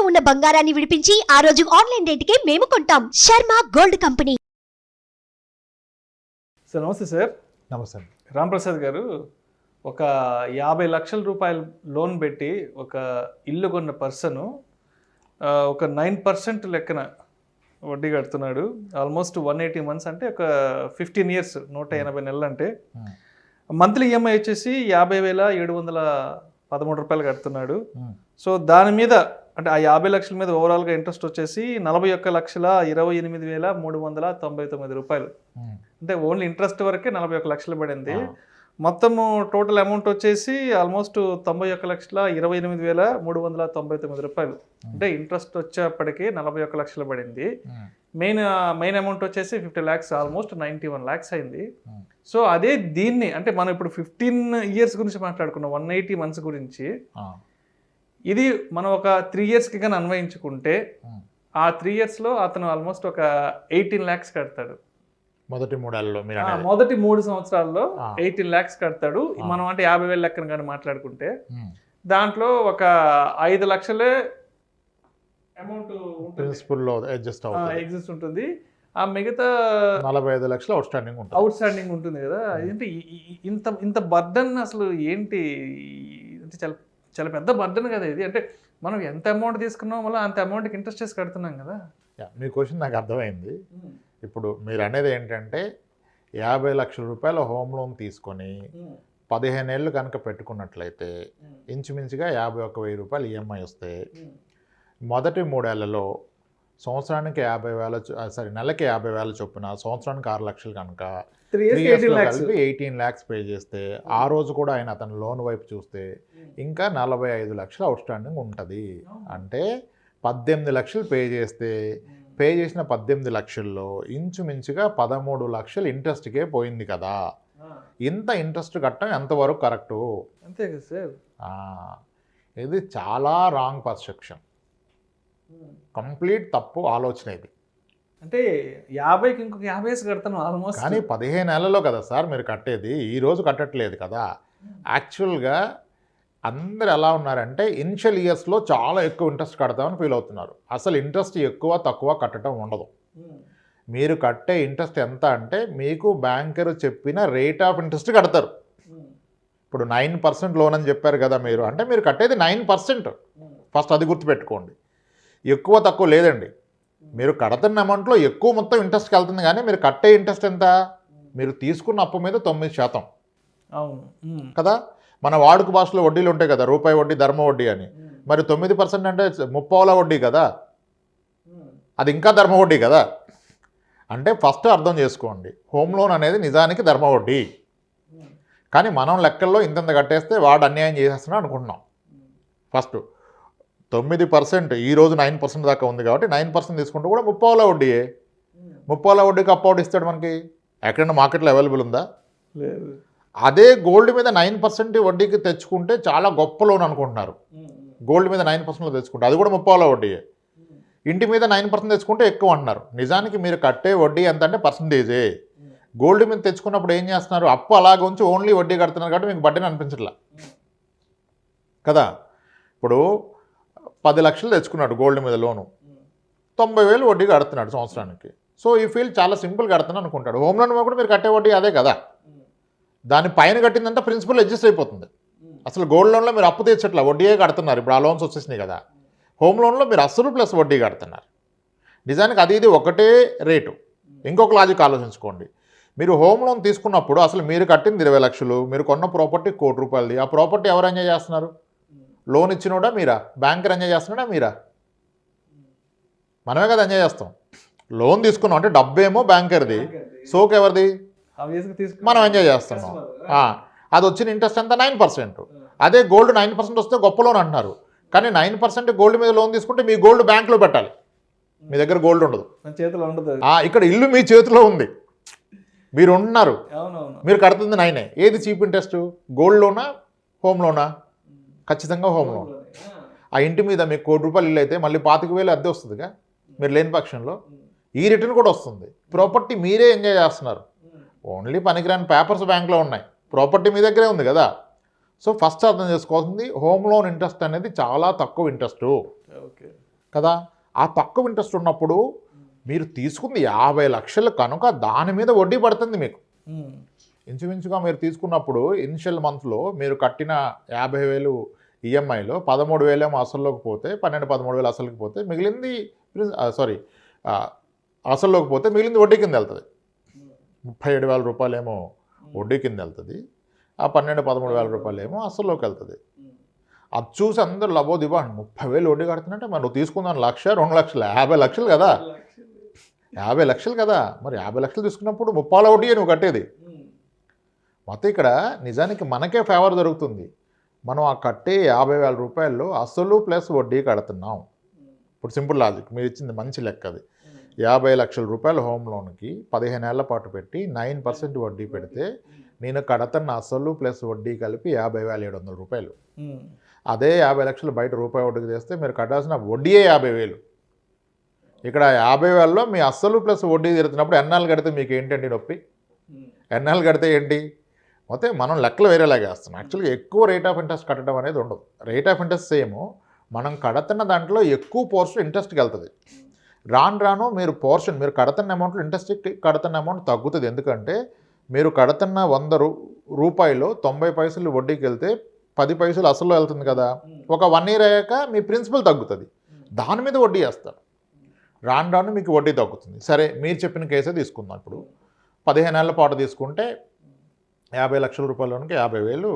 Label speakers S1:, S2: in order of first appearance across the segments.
S1: ఉన్న బంగారాన్ని విడిపించి ఆ రోజు ఆన్లైన్ రేటుకే మేము కొంటాం. Sharma gold company.
S2: సార్ నమస్తే సార్.
S3: నమస్తే.
S2: రాంప్రసాద్ గారు, ఒక 50 లక్షల రూపాయలు లోన్ పెట్టి ఒక ఇల్లు కొన్న పర్సను ఒక 9% లెక్కన వడ్డీ కడుతున్నాడు. ఆల్మోస్ట్ 180 మంత్స్ అంటే ఒక 15 ఇయర్స్, 180 నెలలు అంటే. మంత్లీ ఈఎంఐ వచ్చేసి 50,713 రూపాయలు కడుతున్నాడు. సో దాని మీద అంటే ఆ 50 లక్షల మీద ఓవరాల్గా ఇంట్రెస్ట్ వచ్చేసి 41,28,399 రూపాయలు. అంటే ఓన్లీ ఇంట్రెస్ట్ వరకే 41 లక్షలు పడింది. మొత్తము టోటల్ అమౌంట్ వచ్చేసి ఆల్మోస్ట్ 91,28,399 రూపాయలు. అంటే ఇంట్రెస్ట్ వచ్చేప్పటికి 41 లక్షలు పడింది. మెయిన్ అమౌంట్ వచ్చేసి 50 lakhs, ఆల్మోస్ట్ 91 lakhs అయింది. సో అదే దీన్ని అంటే మనం ఇప్పుడు 15 ఇయర్స్ గురించి మాట్లాడుకున్నాం, 180 మంత్స్ గురించి. ఇది మనం ఒక 3 ఇయర్స్కి కానీ అన్వయించుకుంటే ఆ 3 ఇయర్స్లో అతను ఆల్మోస్ట్ ఒక 18 lakhs కడతాడు.
S3: మొదటి 3 ఏళ్లలో
S2: మొదటి 3 సంవత్సరాల్లో 18 lakhs కడతాడు. మనం అంటే 50,000 లెక్కన కానీ మాట్లాడుకుంటే దాంట్లో ఒక 5 లక్షలే అమౌంట్
S3: ప్రిన్సిపల్లో
S2: ఎగ్జిస్ట్ ఉంటుంది. ఆ మిగతా
S3: 45 లక్షలు అవుట్
S2: స్టాండింగ్ ఉంటుంది కదా. అంటే ఇంత బర్డన్ అసలు ఏంటి అంటే చాలా చాలా పెద్ద బర్డన్ కదా ఇది. అంటే మనం ఎంత అమౌంట్ తీసుకున్నాం వల్ల అంత అమౌంట్కి ఇంట్రెస్ట్ చేసి కడుతున్నాం కదా.
S3: మీ క్వశ్చన్ నాకు అర్థమైంది. ఇప్పుడు మీరు అనేది ఏంటంటే 50 లక్షల రూపాయల హోమ్ లోన్ తీసుకొని 15 ఏళ్ళు కనుక పెట్టుకున్నట్లయితే ఇంచుమించుగా 51,000 రూపాయలు ఈఎంఐ వస్తే మొదటి 3 ఏళ్లలో సంవత్సరానికి 50,000 నెలకి 50,000 చొప్పున సంవత్సరానికి 6 లక్షలు కనుక 3 ఇయర్స్లో కలిపి 18 lakhs పే చేస్తే ఆ రోజు కూడా ఆయన అతను లోన్ వైపు చూస్తే ఇంకా 45 లక్షలు అవుట్ స్టాండింగ్ ఉంటుంది. అంటే 18 లక్షలు పే చేసిన 18 లక్షల్లో ఇంచుమించుగా 13 లక్షలు ఇంట్రెస్ట్కే పోయింది కదా. ఇంత ఇంట్రెస్ట్ కట్టడం ఎంతవరకు కరెక్టు?
S2: అంతే కదా సార్.
S3: ఇది చాలా రాంగ్ పర్సెప్షన్, కంప్లీట్ తప్పు ఆలోచన ఇది.
S2: అంటే 50కి ఇంకొక 50 కడతాను ఆల్మోస్ట్.
S3: కానీ 15 ఏళ్లలో కదా సార్ మీరు కట్టేది, ఈరోజు కట్టట్లేదు కదా. యాక్చువల్గా అందరు ఎలా ఉన్నారంటే ఇనిషియల్ ఇయర్స్లో చాలా ఎక్కువ ఇంట్రెస్ట్ కడతామని ఫీల్ అవుతున్నారు. అసలు ఇంట్రెస్ట్ ఎక్కువ తక్కువ కట్టడం ఉండదు. మీరు కట్టే ఇంట్రెస్ట్ ఎంత అంటే మీకు బ్యాంకర్ చెప్పిన రేట్ ఆఫ్ ఇంట్రెస్ట్ కడతారు. ఇప్పుడు 9% లోన్ అని చెప్పారు కదా మీరు, అంటే మీరు కట్టేది 9%. ఫస్ట్ అది గుర్తుపెట్టుకోండి. ఎక్కువ తక్కువ లేదండి. మీరు కడుతున్న అమౌంట్లో ఎక్కువ మొత్తం ఇంట్రెస్ట్కి వెళ్తుంది, కానీ మీరు కట్టే ఇంట్రెస్ట్ ఎంత? మీరు తీసుకున్న అప్పు మీద 9%.
S2: అవును
S3: కదా. మన వాడుక భాషలో వడ్డీలు ఉంటాయి కదా, రూపాయి వడ్డీ, ధర్మ వడ్డీ అని. మరి 9% అంటే 30 వడ్డీ కదా, అది ఇంకా ధర్మ వడ్డీ కదా. అంటే ఫస్ట్ అర్థం చేసుకోండి, హోమ్ లోన్ అనేది నిజానికి ధర్మ వడ్డీ. కానీ మనం లెక్కల్లో ఇంత కట్టేస్తే వాడు అన్యాయం చేసేస్తున్నాడు అనుకుంటున్నాం. ఫస్ట్ 9%, ఈరోజు 9% దాకా ఉంది కాబట్టి 9% తీసుకుంటే కూడా 30 వడ్డీయే. 30 వడ్డీకి అప్పౌట్ ఇస్తాడు మనకి. ఎక్కడైనా మార్కెట్లో అవైలబుల్ ఉందా?
S2: లేదు.
S3: అదే గోల్డ్ మీద 9% వడ్డీకి తెచ్చుకుంటే చాలా గొప్ప లోన్ అనుకుంటున్నారు. గోల్డ్ మీద 9% తెచ్చుకుంటే అది కూడా 30 వడ్డీయే. ఇంటి మీద 9% తెచ్చుకుంటే ఎక్కువ అంటున్నారు. నిజానికి మీరు కట్టే వడ్డీ ఎంత అంటే పర్సంటేజే. గోల్డ్ మీద తెచ్చుకున్నప్పుడు ఏం చేస్తున్నారు, అప్పు అలాగ ఉంచి ఓన్లీ వడ్డీ కడుతున్నారు కాబట్టి మీకు బడ్డీని అనిపించట్లా కదా. ఇప్పుడు 10 లక్షలు తెచ్చుకున్నాడు గోల్డ్ మీద లోను, 90,000 వడ్డీ కడుతున్నాడు సంవత్సరానికి. సో ఈ ఫీల్ చాలా సింపుల్ కడుతున్నాను అనుకుంటాడు. హోమ్ లోన్ మీద కూడా మీరు కట్టే వడ్డీ అదే కదా. దాని పైన కట్టిందంటే ప్రిన్సిపల్ అడ్జస్ట్ అయిపోతుంది. అసలు గోల్డ్ లోన్లో మీరు అప్పు తెచ్చట్లా, వడ్డీయే కడుతున్నారు. ఇప్పుడు ఆ లోన్స్ వచ్చేసినాయి కదా. హోమ్ లోన్లో మీరు అసలు ప్లస్ వడ్డీ కడుతున్నారు. నిజానికి అది ఇది ఒకటే రేటు. ఇంకొక లాజిక్ ఆలోచించుకోండి. మీరు హోమ్ లోన్ తీసుకున్నప్పుడు అసలు మీరు కట్టింది 20 లక్షలు, మీరు కొన్న ప్రాపర్టీ 1 కోటి రూపాయలది. ఆ ప్రాపర్టీ ఎవరు ఎంజాయ్ చేస్తున్నారు? లోన్ ఇచ్చినోడా మీరా? బ్యాంకర్ ఎంజాయ్ చేస్తున్నాడా మీరా? మనమే కదా ఎంజాయ్ చేస్తాం. లోన్ తీసుకున్నాం అంటే డబ్బేమో బ్యాంకర్ది, సోక్ ఎవరిది? మనం ఎంజాయ్ చేస్తున్నాం. అది వచ్చిన ఇంట్రెస్ట్ ఎంత? 9%. అదే గోల్డ్ 9% వస్తే గొప్ప లోన్ అంటున్నారు. కానీ 9% గోల్డ్ మీద లోన్ తీసుకుంటే మీ గోల్డ్ బ్యాంకులో పెట్టాలి. మీ దగ్గర గోల్డ్ ఉండదు,
S2: చేతిలో ఉండదు.
S3: ఇక్కడ ఇల్లు మీ చేతిలో ఉంది, మీరు ఉన్నారు, మీరు కడుతుంది 9. ఏది చీప్ ఇంట్రెస్ట్? గోల్డ్ లోనా హోమ్ లోనా? ఖచ్చితంగా హోమ్ లోన్. ఆ ఇంటి మీద మీకు 1 కోటి రూపాయలు ఇల్లు అయితే మళ్ళీ 25,000 అద్దె వస్తుందిగా మీరు లేని పక్షంలో. ఈ రిటర్న్ కూడా వస్తుంది. ప్రాపర్టీ మీరే ఎంజాయ్ చేస్తున్నారు. ఓన్లీ పనికిరాని పేపర్స్ బ్యాంక్లో ఉన్నాయి, ప్రాపర్టీ మీ దగ్గరే ఉంది కదా. సో ఫస్ట్ అర్థం చేసుకోవాల్సింది, హోమ్ లోన్ ఇంట్రెస్ట్ అనేది చాలా తక్కువ ఇంట్రెస్ట్. కదా. ఆ తక్కువ ఇంట్రెస్ట్ ఉన్నప్పుడు మీరు తీసుకుంది 50 లక్షలు కనుక దాని మీద వడ్డీ పడుతుంది మీకు. ఇంచుమించుగా మీరు తీసుకున్నప్పుడు ఇనిషియల్ మంత్లో మీరు కట్టిన 50,000 ఈఎంఐలో 13,000 ఏమో అసల్లోకి పోతే 13,000 అసలుకి పోతే మిగిలింది అసల్లోకి పోతే మిగిలింది వడ్డీ కింద వెళ్తుంది. 37,000 రూపాయలేమో వడ్డీ కింద వెళ్తుంది, ఆ 13,000 రూపాయలు ఏమో అసల్లోకి వెళ్తుంది. అది చూసి అందరు లబోదిబా 30,000 వడ్డీ కడుతున్నట్టే మరి నువ్వు తీసుకుందాను 1,00,000 2 లక్షలు 50 లక్షలు కదా, 50 లక్షలు కదా. మరి 50 లక్షలు తీసుకున్నప్పుడు 30,000 వడ్డీ నువ్వు కట్టేది. మొత్తం ఇక్కడ నిజానికి మనకే ఫేవర్ దొరుకుతుంది. మనం ఆ కట్టే 50,000 రూపాయల్లో అసలు ప్లస్ వడ్డీ కడుతున్నాం. ఇప్పుడు సింపుల్ లాజిక్ మీరు ఇచ్చింది మంచి లెక్క. అది 50 లక్షల రూపాయల హోమ్ లోన్కి 15 ఏళ్ల పాటు పెట్టి 9% వడ్డీ పెడితే నేను కడతన్న అసలు ప్లస్ వడ్డీ కలిపి 50,700 రూపాయలు. అదే 50 లక్షలు బయట రూపాయి వడ్డీకి తెస్తే మీరు కట్టాల్సిన వడ్డీయే 50,000. ఇక్కడ 50,000లో మీ అసలు ప్లస్ వడ్డీ తీరుతున్నప్పుడు ఎన్నాళ్ళు కడితే మీకు ఏంటండి నొప్పి? ఎన్నాళ్ళు కడితే ఏంటి? మొత్తం మనం లెక్కలు వేరేలాగా వేస్తున్నాం. యాక్చువల్గా ఎక్కువ రేట్ ఆఫ్ ఇంట్రెస్ట్ కట్టడం అనేది ఉండదు. రేట్ ఆఫ్ ఇంట్రెస్ట్ సేమ్, మనం కడుతున్న దాంట్లో ఎక్కువ పోర్షన్ ఇంట్రెస్ట్కి వెళ్తుంది. రాను మీరు మీరు కడుతున్న అమౌంట్లో ఇంట్రెస్ట్ కడుతున్న అమౌంట్ తగ్గుతుంది. ఎందుకంటే మీరు కడుతున్న 100 రూపాయలు 90 పైసలు వడ్డీకి వెళ్తే 10 పైసలు అసలు వెళ్తుంది కదా. ఒక 1 ఇయర్ అయ్యాక మీ ప్రిన్సిపల్ తగ్గుతుంది, దాని మీద వడ్డీ వేస్తారు. రాను మీకు వడ్డీ తగ్గుతుంది. సరే మీరు చెప్పిన కేసే తీసుకుందాం. ఇప్పుడు 15 ఏళ్ల పాటు తీసుకుంటే 50 లక్షల రూపాయలకి 50,000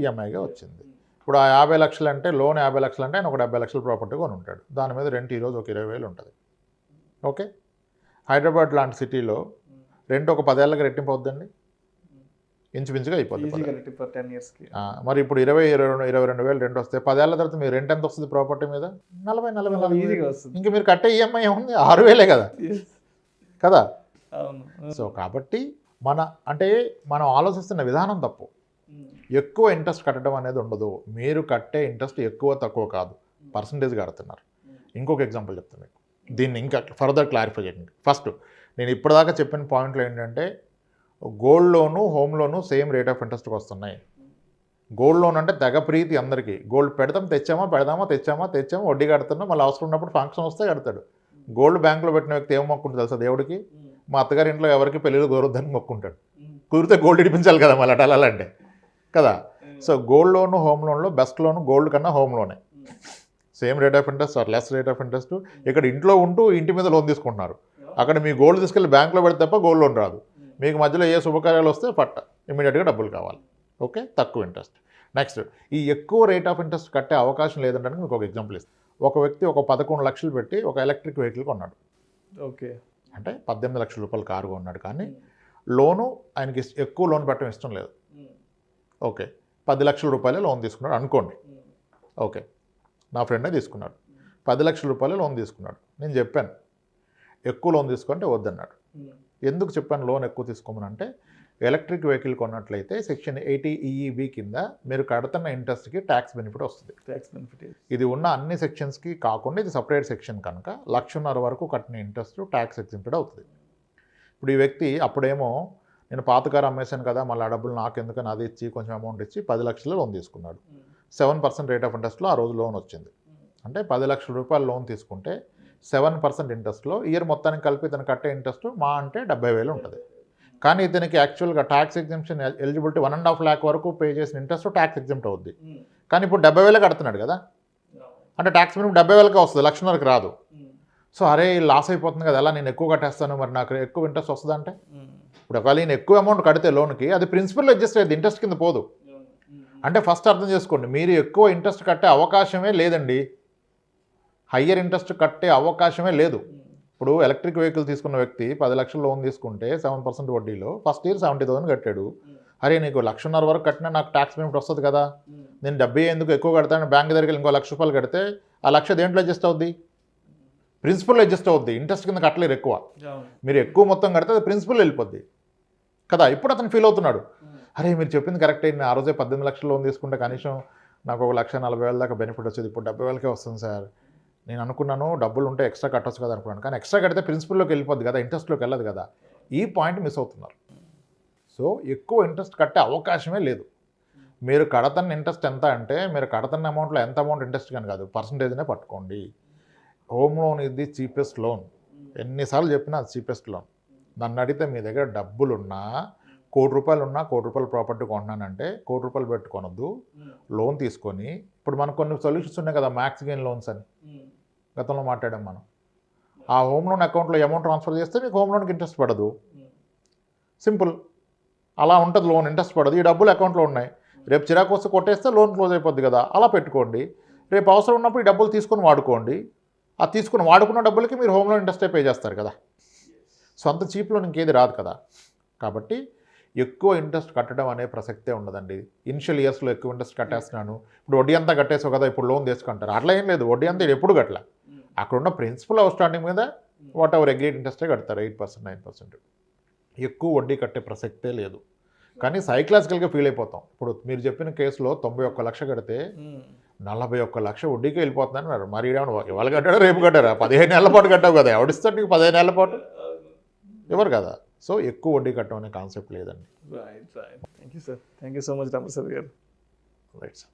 S3: ఈఎంఐగా వచ్చింది. ఇప్పుడు ఆ 50 లక్షలు అంటే లోన్ 50 లక్షలు అంటే ఆయన ఒక 70 లక్షల ప్రాపర్టీ కొని ఉంటాడు. దాని మీద రెంట్ ఈరోజు ఒక 20,000 ఉంటుంది. ఓకే, హైదరాబాద్ లాంటి సిటీలో రెంట్ ఒక 10 ఏళ్ళకి రెట్టింపు అవుద్దండి, ఇంచుమించుగా అయిపోతుంది. మరి ఇప్పుడు 22,000 రెంట్ వస్తే 10 ఏళ్ళ తర్వాత మీరు రెంట్ ఎంత వస్తుంది ప్రాపర్టీ మీద? 40,000. ఇంక మీరు కట్టే ఈఎంఐ ఏముంది? 6,000 కదా కదా. సో కాబట్టి మనం ఆలోచిస్తున్న విధానం తప్పు. ఎక్కువ ఇంట్రెస్ట్ కట్టడం అనేది ఉండదు. మీరు కట్టే ఇంట్రెస్ట్ ఎక్కువ తక్కువ కాదు, పర్సంటేజ్ కడుతున్నారు. ఇంకొక ఎగ్జాంపుల్ చెప్తాను మీకు, దీన్ని ఇంకా ఫర్దర్ క్లారిఫై చేయండి. ఫస్ట్ నేను ఇప్పటిదాకా చెప్పిన పాయింట్లు ఏంటంటే gold loan home loan same rate of ఇంట్రెస్ట్కి వస్తున్నాయి. గోల్డ్ లోన్ అంటే తెగ ప్రీతి అందరికీ. గోల్డ్ తెచ్చామా వడ్డీ కడుతున్నాం, మళ్ళీ అవసరం ఉన్నప్పుడు ఫంక్షన్ వస్తే కడతాడు. గోల్డ్ బ్యాంకులో పెట్టిన వ్యక్తి ఏం మొక్కుంటుంది తెలుసా? దేవుడికి. మా అత్తగారి ఇంట్లో ఎవరికి పెళ్ళిళ్ళు కుదరొద్దని మొక్కుంటాడు. కుదిరితే గోల్డ్ ఇడిపించాలి కదా మళ్ళీ అటాలంటే కదా. సో గోల్డ్ లోను హోమ్ లోన్లో బెస్ట్ లోను గోల్డ్ కన్నా హోమ్ లోనే. Same rate of interest or less rate of interest. ఇక్కడ ఇంట్లో ఉంటూ ఇంటి మీద లోన్ తీసుకుంటున్నారు. అక్కడ మీ గోల్డ్ తీసుకెళ్ళి బ్యాంకులో పెడితే తప్ప గోల్డ్ లోన్ రాదు. మీకు మధ్యలో ఏ శుభకార్యాలు వస్తే ఇమీడియట్గా డబ్బులు కావాలి. ఓకే, తక్కువ ఇంట్రెస్ట్. నెక్స్ట్, ఈ ఎక్కువ రేట్ ఆఫ్ ఇంట్రెస్ట్ కట్టే అవకాశం లేదంటే మీకు ఒక ఎగ్జాంపుల్ ఇస్తాను. ఒక వ్యక్తి ఒక 11 లక్షలు పెట్టి ఒక ఎలక్ట్రిక్ వెహికల్ కొన్నాడు.
S2: ఓకే,
S3: అంటే 18 లక్షల రూపాయలు కారు కొన్నాడు. కానీ లోను ఆయనకి ఎక్కువ లోన్ పెట్టడం ఇష్టం లేదు. ఓకే, 10 లక్షల రూపాయలే లోన్ తీసుకున్నాడు అనుకోండి. ఓకే, నా ఫ్రెండే తీసుకున్నాడు, 10 లక్షల రూపాయలు లోన్ తీసుకున్నాడు. నేను చెప్పాను ఎక్కువ లోన్ తీసుకుంటే వద్దన్నాడు. ఎందుకు చెప్పాను లోన్ ఎక్కువ తీసుకోమని అంటే, ఎలక్ట్రిక్ వెహికల్ కొన్నట్లయితే సెక్షన్ 80 EEB కింద మీరు కడుతున్న ఇంట్రెస్ట్కి ట్యాక్స్ బెనిఫిట్ వస్తుంది. ఇది ఉన్న అన్ని సెక్షన్స్కి కాకుండా ఇది సపరేట్ సెక్షన్ కనుక 1,50,000 వరకు కట్టిన ఇంట్రెస్ట్ ట్యాక్స్ ఎగ్జెంప్టెడ్ అవుతుంది. ఇప్పుడు ఈ వ్యక్తి అప్పుడేమో నేను పాత కారు అమ్మేశాను కదా, మళ్ళీ ఆ డబ్బులు నాకు ఎందుకని అది ఇచ్చి కొంచెం అమౌంట్ ఇచ్చి 10 లక్షలు లోన్ తీసుకున్నాడు. 7% రేట్ ఆఫ్ ఇంట్రెస్ట్లో ఆ రోజు లోన్ వచ్చింది. అంటే 10 లక్షల రూపాయలు లోన్ తీసుకుంటే 7% ఇంట్రెస్ట్లో ఇయర్ మొత్తానికి కలిపి ఇతను కట్టే ఇంట్రెస్ట్ మా అంటే 70,000 ఉంటుంది. కానీ ఇతనికి యాక్చువల్గా ట్యాక్స్ ఎగ్జంప్షన్ ఎలిజిబిలిటీ 1.5 lakh వరకు పే చేసిన ఇంట్రెస్ట్ ట్యాక్స్ ఎగ్జంప్ట్ అవుద్ది. కానీ ఇప్పుడు 70,000 కడుతున్నాడు కదా, అంటే ట్యాక్స్ మినిమం 70,000కే వస్తుంది, 1,00,000కి రాదు. సో అరే లాస్ అయిపోతుంది కదా, ఎలా నేను ఎక్కువ కట్టేస్తాను, మరి నాకు ఎక్కువ ఇంట్రెస్ట్ వస్తుంది అంటే ఇప్పుడు ఒకవేళ నేను ఎక్కువ అమౌంట్ కడితే లోన్కి అది ప్రిన్సిపల్ అడ్జస్ట్ అయ్యేది, ఇంట్రెస్ట్ కింద పోదు. అంటే ఫస్ట్ అర్థం చేసుకోండి, మీరు ఎక్కువ ఇంట్రెస్ట్ కట్టే అవకాశమే లేదండి. హయ్యర్ ఇంట్రెస్ట్ కట్టే అవకాశమే లేదు. ఇప్పుడు ఎలక్ట్రిక్ వెహికల్ తీసుకున్న వ్యక్తి 10 లక్షలు లోన్ తీసుకుంటే 7% వడ్డీలో ఫస్ట్ ఇయర్ 70,000 కట్టాడు. అరే నీకు 1,00,000 వరకు కట్టినా నాకు ట్యాక్స్ బెనిఫిట్ వస్తుంది కదా, నేను 70 ఎందుకు ఎక్కువ కడతాను, బ్యాంక్ దగ్గరికి ఇంకో 1,00,000 రూపాయలు కడితే ఆ 1,00,000 దేంట్లో అడ్జస్ట్ అవుద్ది? ప్రిన్సిపల్ అడ్జస్ట్ అవుద్ది. ఇంట్రెస్ట్ కింద కట్టలేరు ఎక్కువ. మీరు ఎక్కువ మొత్తం కడితే అది ప్రిన్సిపల్ వెళ్ళిపోద్ది కదా. ఇప్పుడు అతను ఫీల్ అవుతున్నాడు, అరే మీరు చెప్పింది కరెక్ట్ అయింది, ఆ రోజే 18 లక్షలు లోన్ తీసుకుంటే కనీసం నాకు ఒక 1,40,000 దాకా బెనిఫిట్ వచ్చేది, ఇప్పుడు 70,000కే వస్తుంది సార్. నేను అనుకున్నాను డబ్బులు ఉంటే ఎక్స్ట్రా కట్టొచ్చు కదా అనుకున్నాను, కానీ ఎక్స్ట్రా కడితే ప్రిన్సిపల్లోకి వెళ్ళిపోద్ది కదా, ఇంట్రెస్ట్లోకి వెళ్ళదు కదా. ఈ పాయింట్ మిస్ అవుతున్నారు. సో ఎక్కువ ఇంట్రెస్ట్ కట్టే అవకాశమే లేదు. మీరు కడతన్న ఇంట్రెస్ట్ ఎంత అంటే మీరు కడతన్న అమౌంట్లో ఎంత అమౌంట్ ఇంట్రెస్ట్ కానీ కాదు, పర్సంటేజ్నే పట్టుకోండి. హోమ్ లోన్ ఇది చీపెస్ట్ లోన్. ఎన్నిసార్లు చెప్పినా అది చీపెస్ట్ లోన్. నన్ను అడిగితే మీ దగ్గర డబ్బులున్నా, ₹1,00,00,000 ఉన్నా, ₹1,00,00,000 ప్రాపర్టీ కొంటున్నానంటే ₹1,00,00,000 పెట్టుకోనొద్దు, లోన్ తీసుకొని. ఇప్పుడు మనకు కొన్ని సొల్యూషన్స్ ఉన్నాయి కదా, మ్యాక్స్ గెయిన్ లోన్స్ అని గతంలో మాట్లాడాం మనం. ఆ హోమ్ లోన్ అకౌంట్లో అమౌంట్ ట్రాన్స్ఫర్ చేస్తే మీకు హోమ్ లోన్కి ఇంట్రెస్ట్ పడదు. సింపుల్. అలా ఉంటుంది, లోన్ ఇంట్రెస్ట్ పడదు. ఈ డబ్బులు అకౌంట్లో ఉన్నాయి, రేపు చిరాకు వస్తే కొట్టేస్తే లోన్ క్లోజ్ అయిపోద్ది కదా, అలా పెట్టుకోండి. రేపు అవసరం ఉన్నప్పుడు ఈ డబ్బులు తీసుకొని వాడుకోండి. ఆ తీసుకుని వాడుకున్న డబ్బులకి మీరు హోమ్ లోన్ ఇంట్రెస్టే పే చేస్తారు కదా. సొంత చీప్ లోన్ ఇంకేది రాదు కదా. కాబట్టి ఎక్కువ ఇంట్రెస్ట్ కట్టడం అనే ప్రసక్తే ఉండదండి. ఇనిషియల్ ఇయర్స్లో ఎక్కువ ఇంట్రెస్ట్ కట్టేస్తున్నాను, ఇప్పుడు వడ్డీ అంతా కట్టేసావు కదా, ఇప్పుడు లోన్ తీసుకుంటారు. అట్లా ఏం లేదు, వడ్డీ అంతా ఎప్పుడు కట్టలే. అక్కడున్న ప్రిన్సిపల్ అవుట్ స్టాండింగ్ మీద వాట్ ఎవర్ అగ్రీడ్ ఇంట్రెస్టే కడతారు, 8%, 9%. ఎక్కువ వడ్డీ కట్టే ప్రసక్తే లేదు. కానీ సైకలాజికల్గా ఫీల్ అయిపోతాం. ఇప్పుడు మీరు చెప్పిన కేసులో 91 లక్షలు కడితే 41 లక్ష వడ్డీకి వెళ్ళిపోతుందని అన్నారు. మరి ఇవాళ కట్టాడా రేపు కట్టారా? 15 ఏళ్ల పాటు కట్టావు కదా, ఎవడిస్తాడు నీకు 15 ఏళ్ల పాటు? ఎవరు కదా. సో ఎక్కువ వడ్డీ కట్టడం అనే కాన్సెప్ట్ లేదండి.
S2: Right. Thank you sir, thank you so much Ramprasad గారు.
S3: Right sir.